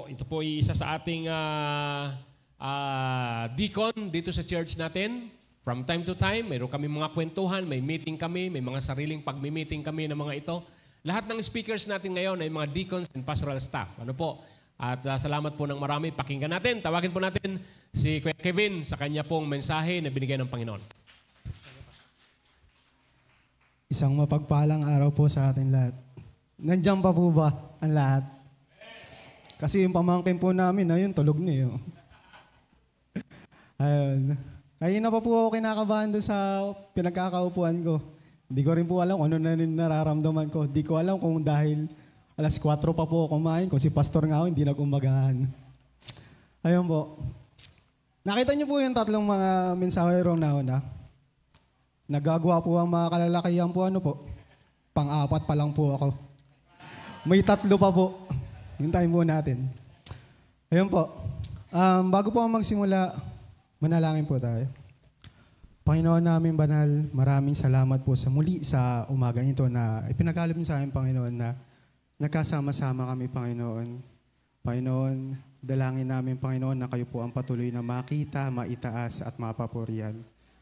ito po ay isa sa ating deacon dito sa church natin. From time to time, mayroon kami mga kwentuhan, may meeting kami, may mga sariling pagmi-meeting kami ng mga ito. Lahat ng speakers natin ngayon ay mga deacons and pastoral staff. Ano po? At salamat po ng marami. Pakinggan natin. Tawagin po natin si Kuya Kevin sa kanya pong mensahe na binigay ng Panginoon. Isang mapagpalang araw po sa ating lahat. Nandiyan pa po ba ang lahat? Kasi yung pamangkin po namin, ayun, tulog niyo. Ayun. Kanina pa po ako kinakabahan doon sa pinagkakaupuan ko. Hindi ko rin po alam kung ano na nararamdaman ko. Hindi ko alam kung dahil alas 4 pa po kumain, kung si pastor nga ako, hindi nag-umagahan. Ayun po. Nakita niyo po yung tatlong mga mensahero nauna. Nagagawa po ang mga kalalakihan po, pang-apat pa lang po ako. May 3 pa po. Hintayin po natin. Ayun po. Bago po magsimula, manalangin po tayo. Panginoon namin banal, maraming salamat po sa muli sa umagang ito na ipinagalip niyo sa amin, Panginoon, na nagkasama-sama kami, Panginoon. Panginoon, dalangin namin, Panginoon, na kayo po ang patuloy na makita, maitaas at mapapurihan.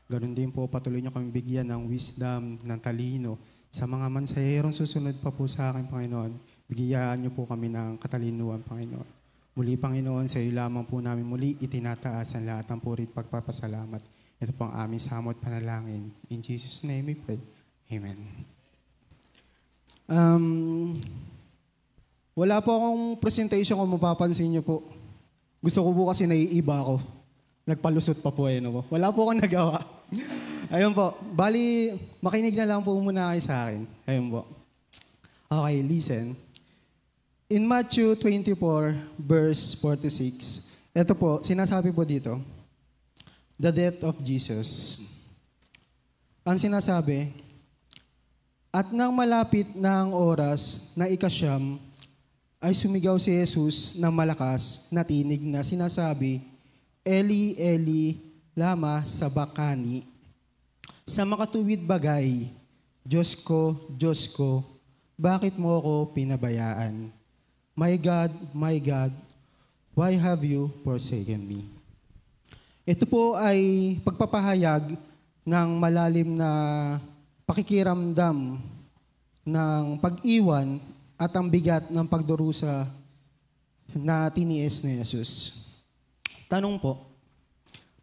Ganon din po, patuloy niyo kami bigyan ng wisdom, ng talino. Sa mga mansaherong susunod pa po sa akin, Panginoon, bigyan niyo po kami ng katalinuhan, Panginoon. Muli, Panginoon, sa iyo lamang po namin muli itinataas ang lahat ng purit pagpapasalamat. Ito po ang aming samot panalangin. In Jesus' name we pray. Amen. Wala po akong presentation kung mapapansin niyo po. Gusto ko po kasi naiiba ako. Nagpalusot pa po no po. Wala po akong nagawa. Ayun po. Bali, makinig na lang po muna kayo sa akin. Ayun po. Okay, listen. In Matthew 24, verse 46, ito po, sinasabi po dito, the death of Jesus. Ang sinasabi, at nang malapit na ang oras na ikasyam, ay sumigaw si Jesus ng malakas na tinig na sinasabi, Eli, Eli, lama sabachthani. Sa makatuwid bagay, Diyos ko, bakit mo ako pinabayaan? My God, why have you forsaken me? Ito po ay pagpapahayag ng malalim na pakikiramdam ng pag-iwan at ang bigat ng pagdurusa na tiniis ni Jesus. Tanong po,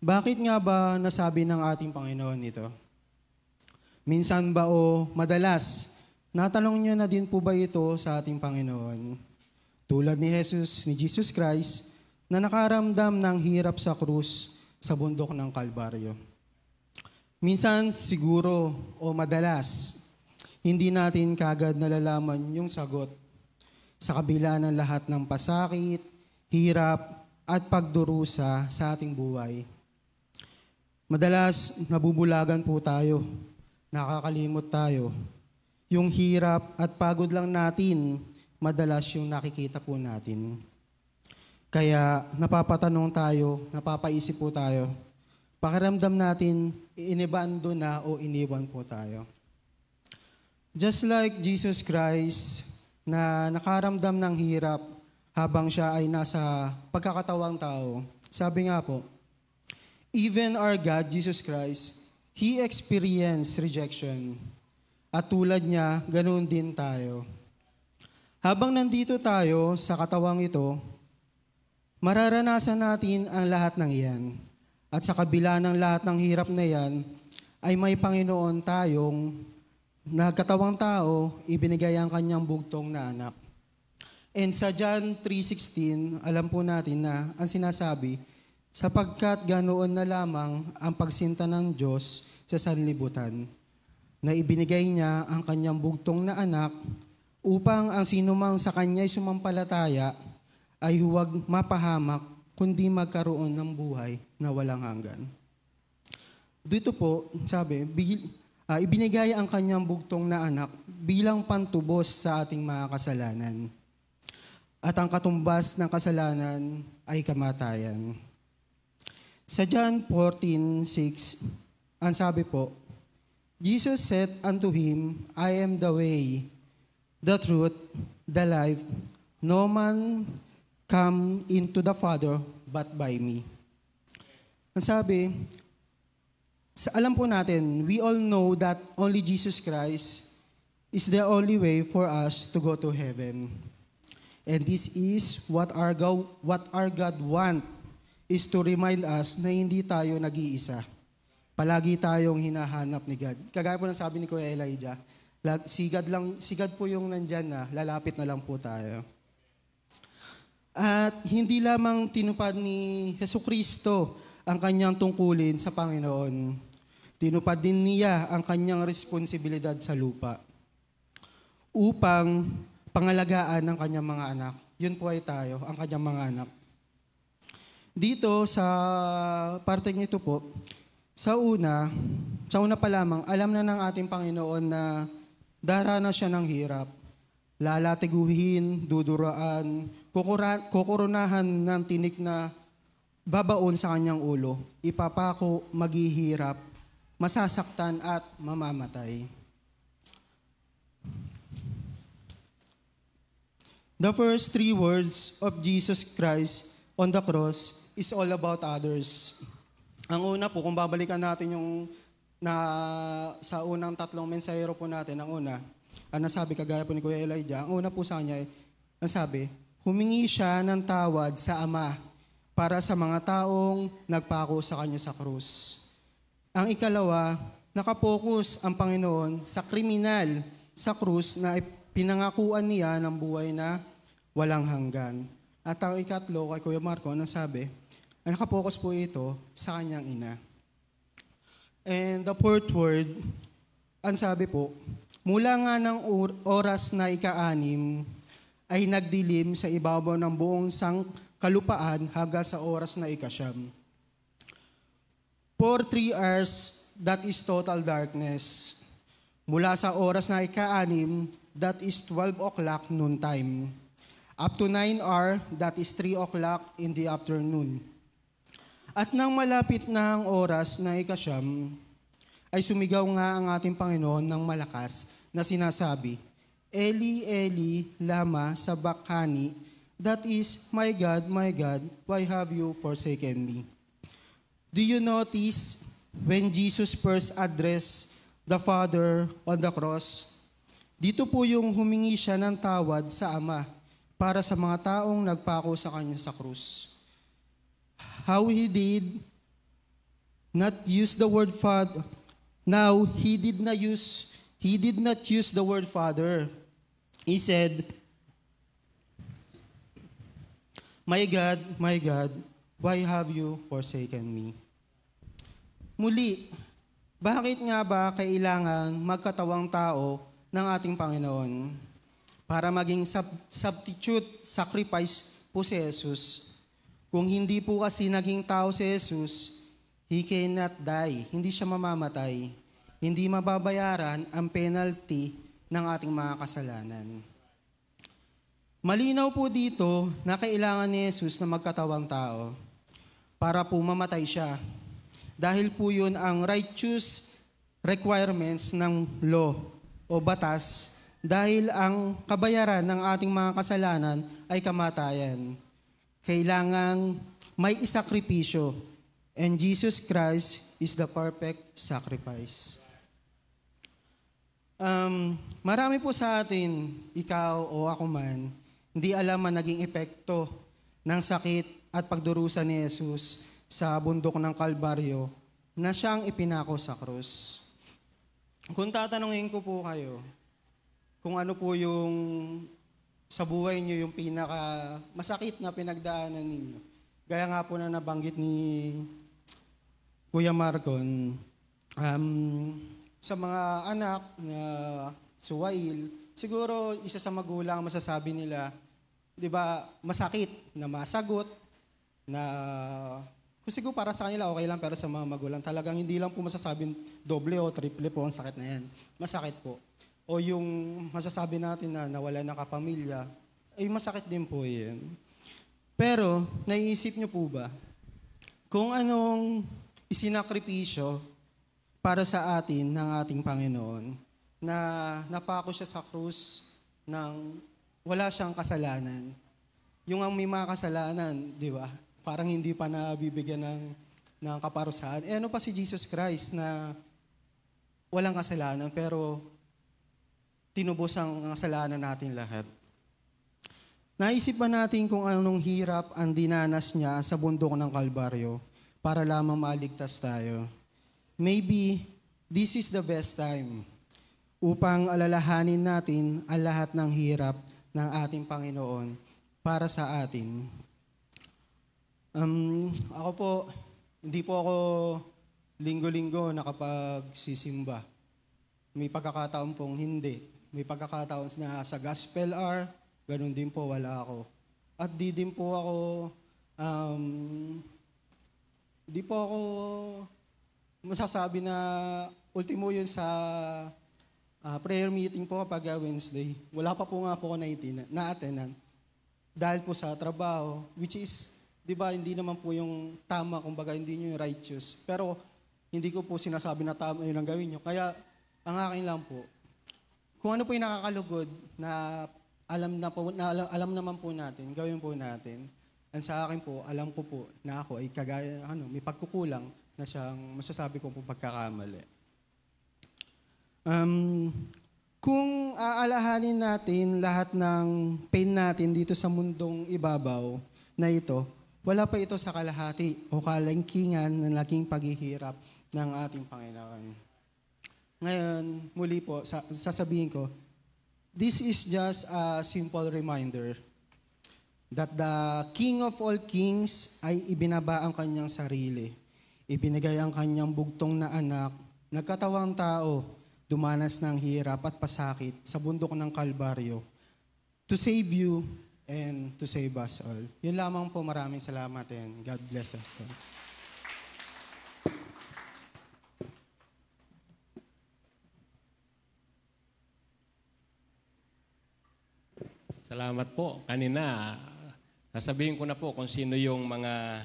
bakit nga ba nasabi ng ating Panginoon ito? Minsan ba o madalas, natanong niyo na din po ba ito sa ating Panginoon? Tulad ni Jesus Christ, na nakaramdam ng hirap sa krus sa bundok ng Kalbaryo. Minsan siguro o madalas, hindi natin kagad nalalaman yung sagot sa kabila ng lahat ng pasakit, hirap, at pagdurusa sa ating buhay. Madalas nabubulagan po tayo, nakakalimot tayo. Yung hirap at pagod lang natin, madalas yung nakikita po natin. Kaya napapatanong tayo, napapaisip po tayo, pakiramdam natin, inibando na o iniwan po tayo. Just like Jesus Christ na nakaramdam ng hirap habang siya ay nasa pagkakatawang tao, sabi nga po, even our God, Jesus Christ, He experienced rejection. At tulad niya, ganoon din tayo. Habang nandito tayo sa katawang ito, mararanasan natin ang lahat ng iyan. At sa kabila ng lahat ng hirap na yan, ay may Panginoon tayong nagkatawang tao, ibinigay ang kanyang bugtong na anak. And sa John 3:16, alam po natin na ang sinasabi, sapagkat ganoon na lamang ang pagsinta ng Diyos sa sanlibutan, na ibinigay niya ang kanyang bugtong na anak upang ang sinumang sa kanya'y sumampalataya ay huwag mapahamak, kundi magkaroon ng buhay na walang hanggan. Dito po, sabi, ibinigay ang kanyang bugtong na anak bilang pantubos sa ating mga kasalanan. At ang katumbas ng kasalanan ay kamatayan. Sa John 14:6, ang sabi po, Jesus said unto him, I am the way, the truth, the life. No man come into the Father but by me. Ang sabi, alam po natin, we all know that only Jesus Christ is the only way for us to go to heaven. And this is what our God want is to remind us na hindi tayo nag-iisa. Palagi tayong hinahanap ni God. Kagaya po ng sabi ni Kuya Elijah, si God po yung nandyan na, lalapit na lang po tayo. At hindi lamang tinupad ni Jesucristo ang kanyang tungkulin sa Panginoon. Tinupad din niya ang kanyang responsibilidad sa lupa upang pangalagaan ng kanyang mga anak. Yun po ay tayo, ang kanyang mga anak. Dito sa parteng ito po, sa una pa lamang, alam na ng ating Panginoon na darana siya ng hirap. Lalatiguhin, duduraan, kukurunahan ng tinik na babaon sa kanyang ulo, ipapako, maghihirap, masasaktan at mamamatay. The first 3 words of Jesus Christ on the cross is all about others. Ang una po, kung babalikan natin yung sa unang 3 mensahero po natin, ang una, ang nasabi kagaya po ni Kuya Elijah, ang una po sa kanya, ang sabi, humingi siya ng tawad sa Ama para sa mga taong nagpako sa kanya sa krus. Ang ikalawa, nakapokus ang Panginoon sa kriminal sa krus na pinangakuan niya ng buhay na walang hanggan. At ang ikatlo, kay Kuya Marco, nasabi, nakapokus po ito sa kanyang ina. And the fourth word, ang sabi po, mula nga ng oras na ika-6 ay nagdilim sa ibabaw ng buong kalupaan hanggang sa oras na ika-9. For 3 hours, that is total darkness. Mula sa oras na ika-6, that is 12 o'clock noon time. Up to 9 hours, that is 3 o'clock in the afternoon. At nang malapit na ang oras na ika-9, ay sumigaw nga ang ating Panginoon ng malakas na sinasabi, Eli, Eli, lama sabachthani. That is, my God, why have you forsaken me? Do you notice when Jesus first addressed the Father on the cross? Dito po yung humingi siya ng tawad sa Ama para sa mga taong nagpako sa kanya sa krus. How he did not use the word Father. Now, he did not use the word Father. He said, my God, why have you forsaken me? Muli, bakit nga ba kailangan magkatawang tao ng ating Panginoon? Para maging substitute sacrifice po si Jesus. Kung hindi po kasi naging tao si Jesus, He cannot die. Hindi siya mamamatay. Hindi mababayaran ang penalty ng ating mga kasalanan. Malinaw po dito na kailangan ni Jesus na magkatawang tao para po mamatay siya. Dahil po yun ang righteous requirements ng law o batas dahil ang kabayaran ng ating mga kasalanan ay kamatayan. Kailangang may isakripisyo and Jesus Christ is the perfect sacrifice. Marami po sa atin, ikaw o ako man, hindi alam ang naging epekto ng sakit at pagdurusa ni Jesus sa bundok ng Kalbaryo na siyang ipinako sa krus. Kung tatanungin ko po kayo, kung ano po yung sa buhay niyo yung pinaka masakit na pinagdaanan ninyo. Gaya nga po na nabanggit ni Kuya Marcon, sa mga anak na suwail, siguro isa sa magulang masasabi nila, di ba, masakit na masagot, na kung siguro para sa kanila okay lang, pero sa mga magulang talagang hindi lang po masasabing doble o triple po ang sakit na yan. Masakit po. O yung masasabi natin na nawala na kapamilya, ay masakit din po yan. Pero, naiisip niyo po ba, kung anong isinakripisyo para sa atin ng ating Panginoon, na napako siya sa krus nang wala siyang kasalanan. yung ang may mga kasalanan, di ba? Parang hindi pa nabibigyan ng kaparusahan. Eh ano pa si Jesus Christ na walang kasalanan pero tinubos ang kasalanan natin lahat. Naisip ba natin kung anong hirap ang dinanas niya sa bundok ng Kalbaryo para lamang maligtas tayo? Maybe this is the best time upang alalahanin natin ang lahat ng hirap ng ating Panginoon para sa atin. Ako po, hindi po ako linggo-linggo nakapagsisimba. May pagkakataon pong hindi. May pagkakataon na sa gospel hour, ganun din po wala ako. At di din po ako, di po ako masasabi na ultimo yun sa prayer meeting po kapag Wednesday. Wala pa po nga po ako na-attendan. Dahil po sa trabaho, which is, di ba, hindi naman po yung tama, kumbaga hindi nyo yung righteous. Pero hindi ko po sinasabi na tama yun ang gawin nyo. Kaya ang akin lang po, kung ano po yung nakakalugod na alam naman po natin, gawin po natin. And sa akin po, alam ko po na ako ay kagaya, may pagkukulang na siyang masasabi ko po pagkakamali. Kung aalahanin natin lahat ng pain natin dito sa mundong ibabaw na ito, wala pa ito sa kalahati o kalangkingan ng laking paghihirap ng ating Panginoon. Ngayon, muli po, sasabihin ko, this is just a simple reminder that the King of all kings ay ibinaba ang kanyang sarili. Ibinigay ang kanyang bugtong na anak, nagkatawang tao, dumanas ng hirap at pasakit sa bundok ng Kalbaryo to save you and to save us all. Yun lamang po, maraming salamat and God bless us all. Salamat po. Kanina, nasabihin ko na po kung sino yung mga